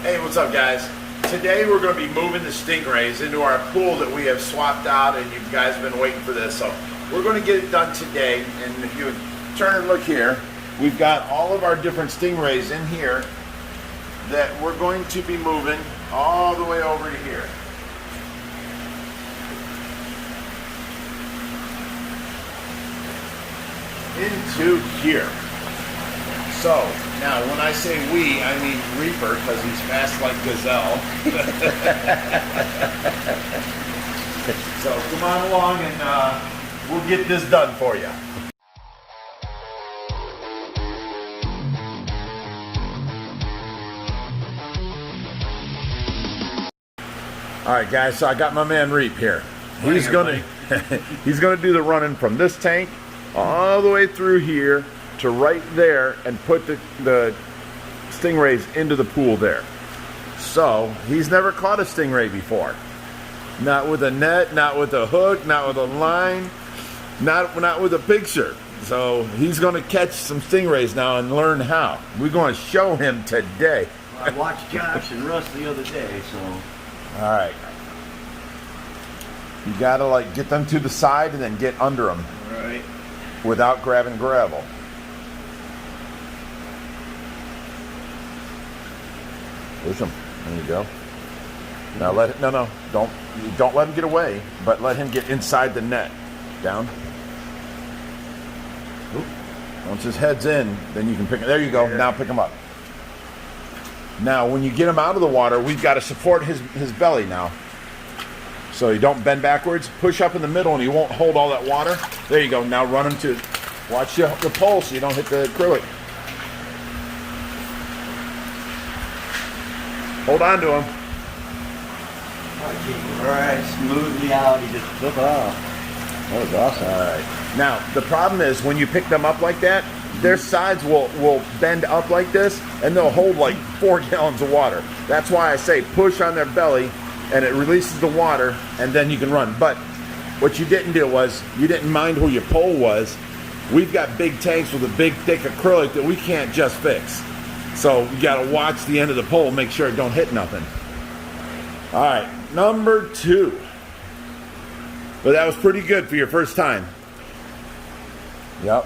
Hey, what's up guys? Today we're going to be moving the stingrays into our pool that we have swapped out, and you guys have been waiting for this. So we're going to get it done today, and if you would turn and look here, we've got all of our different stingrays in here that we're going to be moving all the way over to here. Into here. So, now when I say we, I mean Reaper, because he's fast like gazelle. So come on along and we'll get this done for you. Alright guys, so I got my man Reap here. He's gonna do the running from this tank all the way through here to right there and put the stingrays into the pool there. So he's never caught a stingray before. Not with a net, not with a hook, not with a line, not with a picture. So he's going to catch some stingrays now and learn how. We're going to show him today. Well, I watched Josh and Russ the other day, so. All right. You got to like get them to the side and then get under them. Right. Without grabbing gravel. Push him. There you go. Now let it, don't let him get away, but let him get inside the net. Down. Oop. Once his head's in, then you can pick him. There you go. Yeah. Now pick him up. Now when you get him out of the water, we've got to support his belly now. So you don't bend backwards. Push up in the middle and he won't hold all that water. There you go. Now run him to, watch the pole so you don't hit the acrylic. Hold on to him. Alright, smoothly out, he just took off. That was awesome. Alright. Now, the problem is when you pick them up like that, their sides will bend up like this and they'll hold like 4 gallons of water. That's why I say push on their belly and it releases the water and then you can run. But what you didn't do was, you didn't mind where your pole was. We've got big tanks with a big thick acrylic that we can't just fix. So you got to watch the end of the pole, make sure it don't hit nothing. All right, number 2. But that was pretty good for your first time. Yep,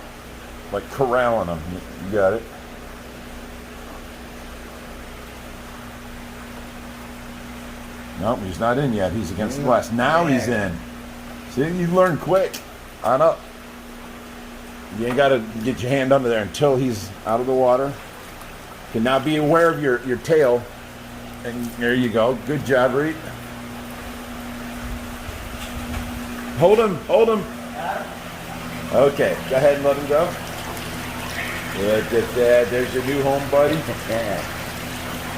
like corralling them. You got it. Nope, he's not in yet. He's against the glass. Now he's in. See, you learn quick. On up. You ain't got to get your hand under there until he's out of the water. Okay, now be aware of your tail. And there you go. Good job, Reed. Hold him, hold him. Okay, go ahead and let him go. Look at that. There's your new home, buddy.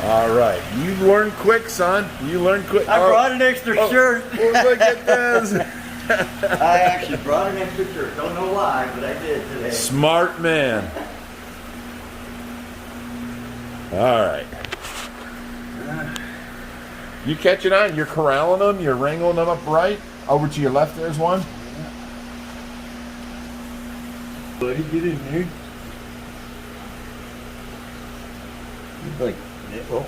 All right. You learn quick, son. You learn quick. I brought an extra shirt. Oh, look at this. I actually brought an extra shirt. Don't know why, but I did today. Smart man. All right. You catching on? You're corralling them. You're wrangling them up right. Over to your left, there's one. Buddy, get in there. Like, oh.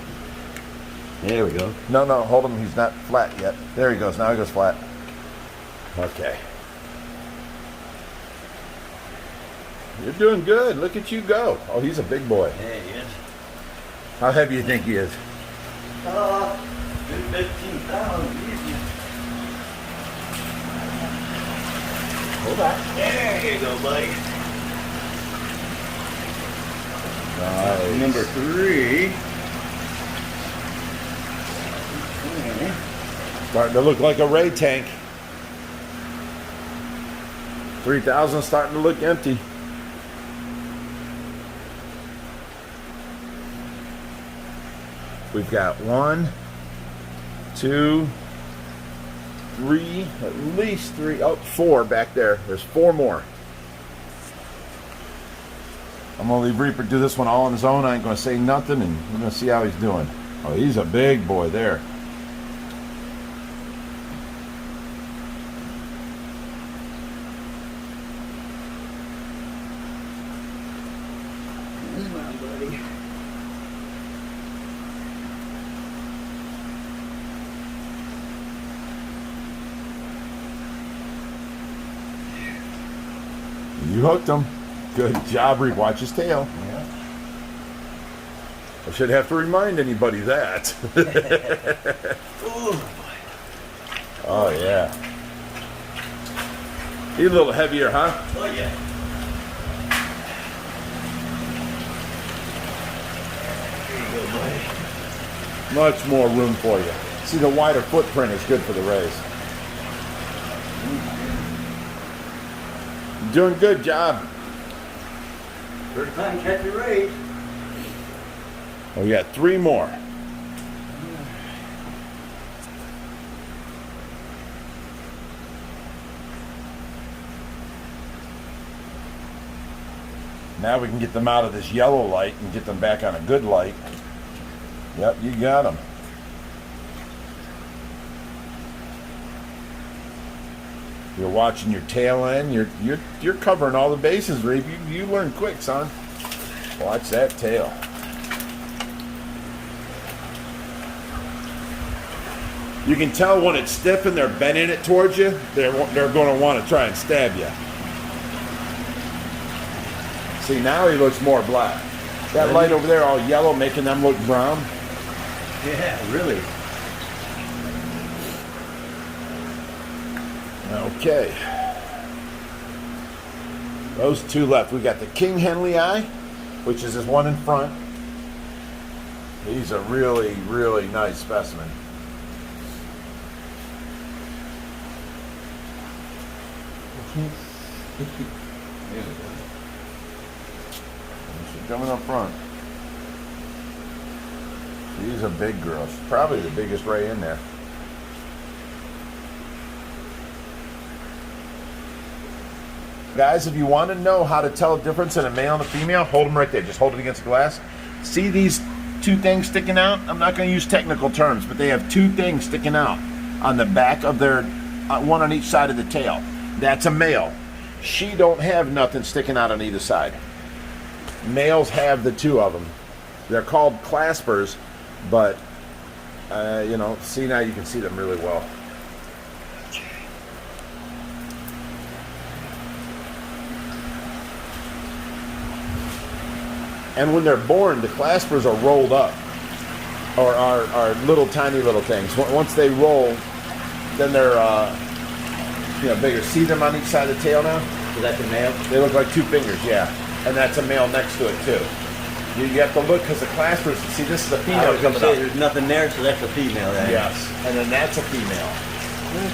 There we go. No, hold him. He's not flat yet. There he goes. Now he goes flat. Okay. You're doing good. Look at you go. Oh, he's a big boy. Yeah, he is. How heavy do you think he is? Good 15 pounds. Easy. Hold on. There you go, buddy. Nice. Number 3. Okay. Starting to look like a Ray tank. 3,000 starting to look empty. We've got 1, 2, 3, at least 3, oh, 4 back there. There's 4 more. I'm gonna leave Reaper do this one all on his own. I ain't gonna say nothing, and we're gonna see how he's doing. Oh, he's a big boy there. You hooked him. Good job, Reed. Watch his tail. Yeah. I should have to remind anybody that. Ooh. Oh, yeah. He's a little heavier, huh? Oh, yeah. Here you go, buddy. Much more room for you. See, the wider footprint is good for the rays. You're doing good job. First time catching rays. Oh, we got 3 more. Now we can get them out of this yellow light and get them back on a good light. Yep, you got them. You're watching your tail end. You're covering all the bases, Reeve. You learn quick, son. Watch that tail. You can tell when it's stiff and they're bending it towards you. They're going to want to try and stab you. See, now he looks more black. That light over there all yellow, making them look brown. Yeah, really. Okay. Those 2 left. We got the King Henley Eye, which is this one in front. He's a really, really nice specimen. She's coming up front. She's a big girl. She's probably the biggest ray in there. Guys, if you want to know how to tell a difference in a male and a female, hold them right there. Just hold it against the glass. See these 2 things sticking out? I'm not going to use technical terms, but they have 2 things sticking out on the back of their, one on each side of the tail. That's a male. She don't have nothing sticking out on either side. Males have the 2 of them. They're called claspers, but you know, see, now you can see them really well. And when they're born, the claspers are rolled up, or are little tiny little things. Once they roll, then they're bigger. See them on each side of the tail now? Is that the male? They look like 2 fingers, yeah. And that's a male next to it too. You have to look because the claspers. See, this is a female I was going coming to say, up. there's nothing there, so that's a female. Then. Yes, and then that's a female.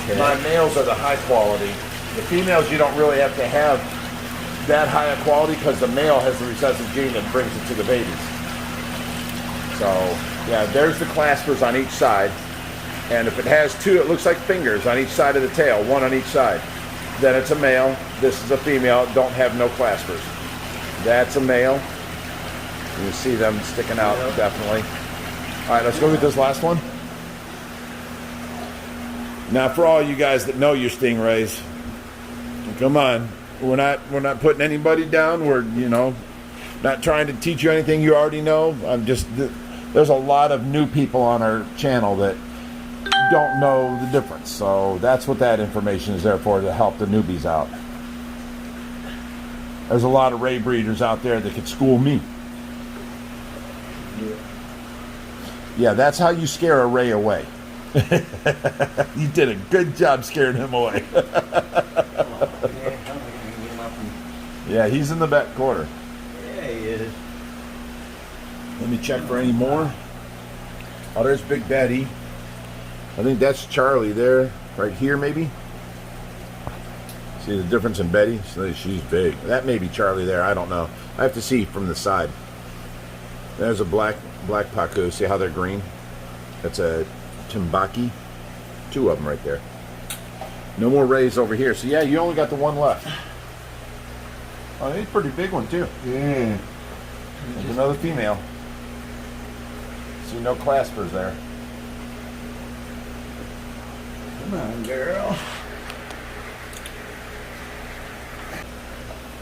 Okay. My males are the high quality. The females you don't really have to have that high a quality because the male has the recessive gene that brings it to the babies. So yeah, there's the claspers on each side, and if it has 2, it looks like fingers on each side of the tail, 1 on each side. Then it's a male. This is a female. Don't have no claspers. That's a male. You see them sticking out, definitely. All right, let's go get this last one. Now, for all you guys that know your stingrays, come on. We're not putting anybody down. We're, not trying to teach you anything you already know. There's a lot of new people on our channel that don't know the difference. So that's what that information is there for, to help the newbies out. There's a lot of ray breeders out there that could school me. Yeah, that's how you scare a ray away. You did a good job scaring him away. Yeah, he's in the back corner. Yeah, he is. Let me check for any more. Oh, there's Big Betty. I think that's Charlie there, right here maybe. See the difference in Betty? She's big. That may be Charlie there, I don't know. I have to see from the side. There's a black pacu. See how they're green? That's a timbaki. 2 of them right there. No more rays over here. So yeah, you only got the 1 left. Oh, he's a pretty big one too. Yeah. There's another female. See no claspers there. Come on, girl.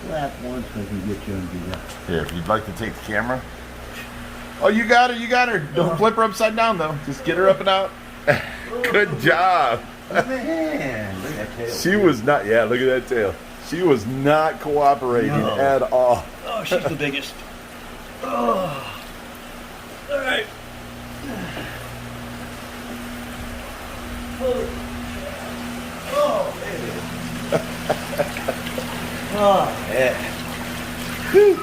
Lap once so I can get you under that. Here, if you'd like to take the camera. Oh, you got her, you got her. Don't flip her upside down though. Just get her up and out. Good job. Man, look at that tail. She was not, yeah, look at that tail. She was not cooperating at all. Oh, she's the biggest. Oh. All right. Oh, baby. Oh, yeah. Whew.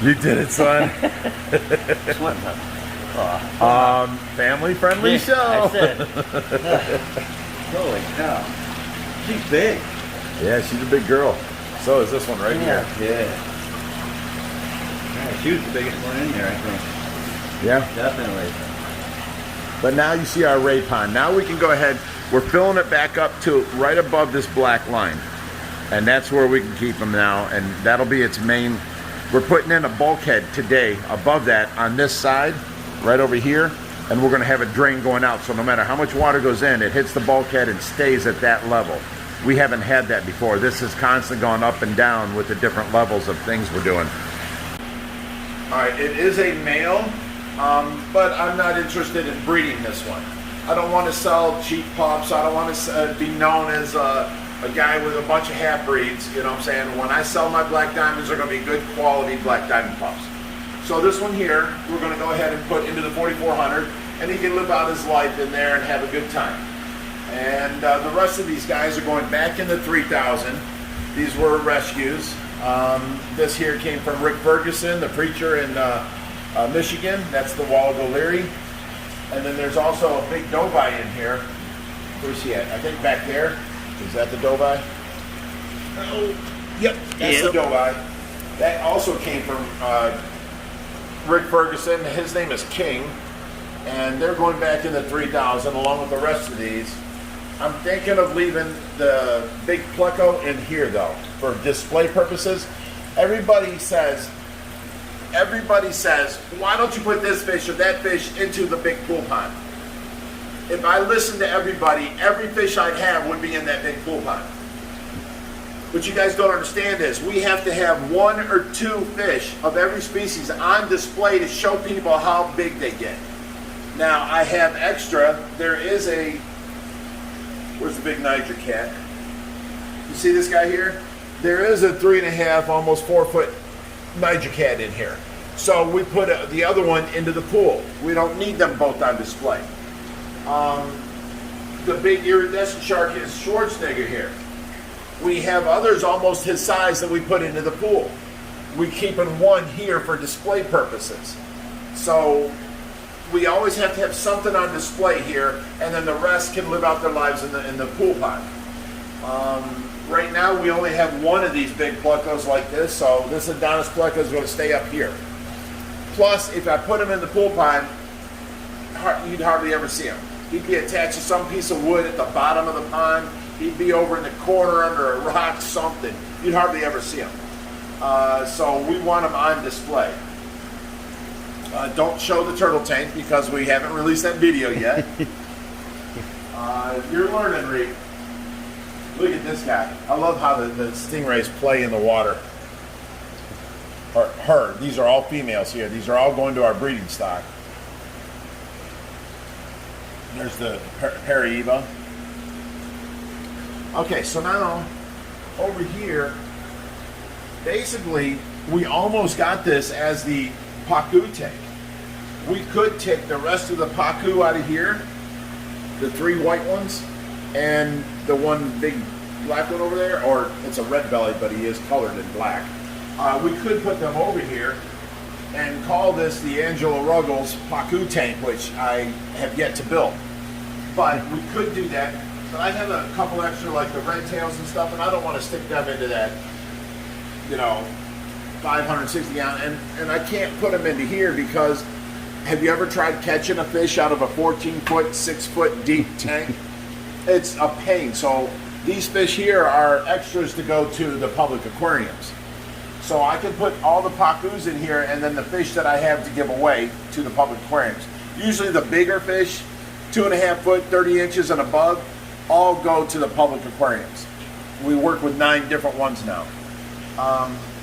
You did it, son. Sweating, huh? Family friendly Yeah, show. I said. Holy cow. She's big. Yeah, she's a big girl. So is this one right here. Yeah. She was the biggest one in here, I think. Yeah. Definitely. But now you see our ray pond. Now we can go ahead. We're filling it back up to right above this black line. And that's where we can keep them now. And that'll be its main. We're putting in a bulkhead today above that on this side, right over here. And we're going to have a drain going out. So no matter how much water goes in, it hits the bulkhead and stays at that level. We haven't had that before. This has constantly gone up and down with the different levels of things we're doing. All right, it is a male, but I'm not interested in breeding this one. I don't want to sell cheap pups. I don't want to be known as a guy with a bunch of half breeds. You know what I'm saying? When I sell my black diamonds, they're going to be good quality black diamond pups. So this one here, we're going to go ahead and put into the 4400, and he can live out his life in there and have a good time. And the rest of these guys are going back in the 3000. These were rescues. This here came from Rick Ferguson, the preacher in Michigan. That's the Wallago Leary. And then there's also a big Dovi in here. Where's he at? I think back there. Is that the Dovi? Oh, yep, that's the Dovi. That also came from Rick Ferguson. His name is King. And they're going back in the 3000 along with the rest of these. I'm thinking of leaving the big pleco in here though, for display purposes. Everybody says, why don't you put this fish or that fish into the big pool pond? If I listened to everybody, every fish I'd have would be in that big pool pond. What you guys don't understand is we have to have 1 or 2 fish of every species on display to show people how big they get. Now I have extra. There is a, where's the big Niger cat? You see this guy here? There is a 3.5, almost 4 foot Niger cat in here. So we put the other one into the pool. We don't need them both on display. The big iridescent shark is Schwarzenegger here. We have others almost his size that we put into the pool. We keep in one here for display purposes. So we always have to have something on display here, and then the rest can live out their lives in the pool pond. Right now we only have one of these big plecos like this, so this Adonis pleco is going to stay up here. Plus, if I put him in the pool pond, you'd hardly ever see him. He'd be attached to some piece of wood at the bottom of the pond. He'd be over in the corner under a rock, something. You'd hardly ever see him. So we want him on display. Don't show the turtle tank because we haven't released that video yet. You're learning, Reed. Look at this guy. I love how the stingrays play in the water. Or her. These are all females here. These are all going to our breeding stock. There's the Paraíba. Okay, so now over here, basically we almost got this as the Pacu tank. We could take the rest of the Pacu out of here, the 3 white ones, and the one big black one over there, or it's a red belly, but he is colored in black. We could put them over here and call this the Angelo Ruggles Pacu tank, which I have yet to build. But we could do that. But I have a couple extra, like the red tails and stuff, and I don't want to stick them into that, 560 ounce. And I can't put them into here because, have you ever tried catching a fish out of a 14-foot, 6-foot deep tank? It's a pain. So these fish here are extras to go to the public aquariums. So I can put all the Pacus in here and then the fish that I have to give away to the public aquariums. Usually the bigger fish, 2.5 foot, 30 inches and above, all go to the public aquariums. We work with 9 different ones now.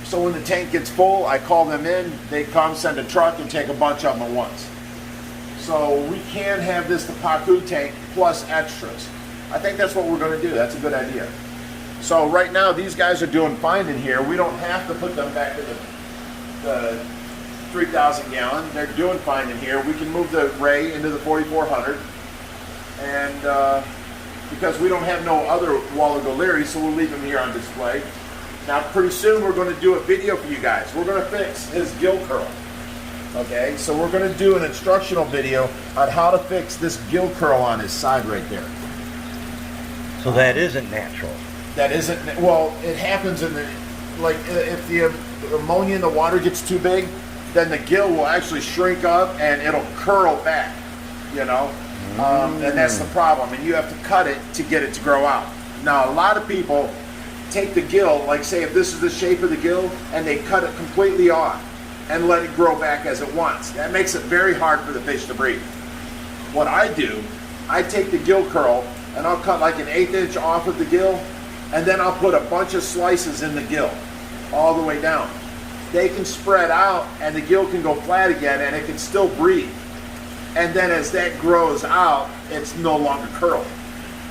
So when the tank gets full, I call them in, they come, send a truck, and take a bunch of them at once. So we can have this the Pacu tank plus extras. I think that's what we're going to do. That's a good idea. So right now these guys are doing fine in here. We don't have to put them back in the 3,000 gallon. They're doing fine in here. We can move the Ray into the 4,400, and because we don't have no other Wallagoleri, so we'll leave him here on display. Now pretty soon we're going to do a video for you guys. We're going to fix his gill curl. Okay, so we're going to do an instructional video on how to fix this gill curl on his side right there. So that isn't natural. That isn't, well, it happens in the, like if the ammonia in the water gets too big, then the gill will actually shrink up and it'll curl back, you know, and that's the problem. And you have to cut it to get it to grow out. Now, a lot of people take the gill, like say if this is the shape of the gill, and they cut it completely off and let it grow back as it wants. That makes it very hard for the fish to breathe. What I do, I take the gill curl and I'll cut like an 1/8 inch off of the gill, and then I'll put a bunch of slices in the gill all the way down. They can spread out and the gill can go flat again and it can still breathe. And then as that grows out, it's no longer curled.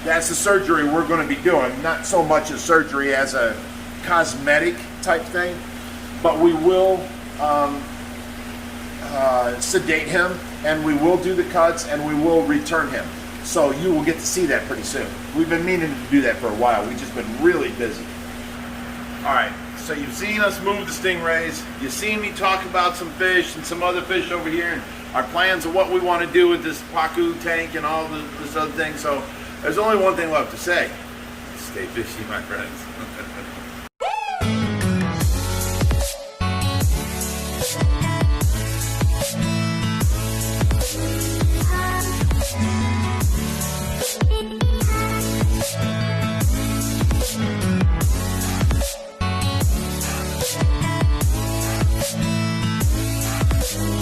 That's the surgery we're going to be doing. Not so much a surgery as a cosmetic type thing, but we will sedate him, and we will do the cuts, and we will return him. So you will get to see that pretty soon. We've been meaning to do that for a while. We've just been really busy. All right, so you've seen us move the stingrays. You've seen me talk about some fish and some other fish over here, and our plans of what we want to do with this Pacu tank and all this other thing. So there's only one thing left to say. Stay fishy, my friends.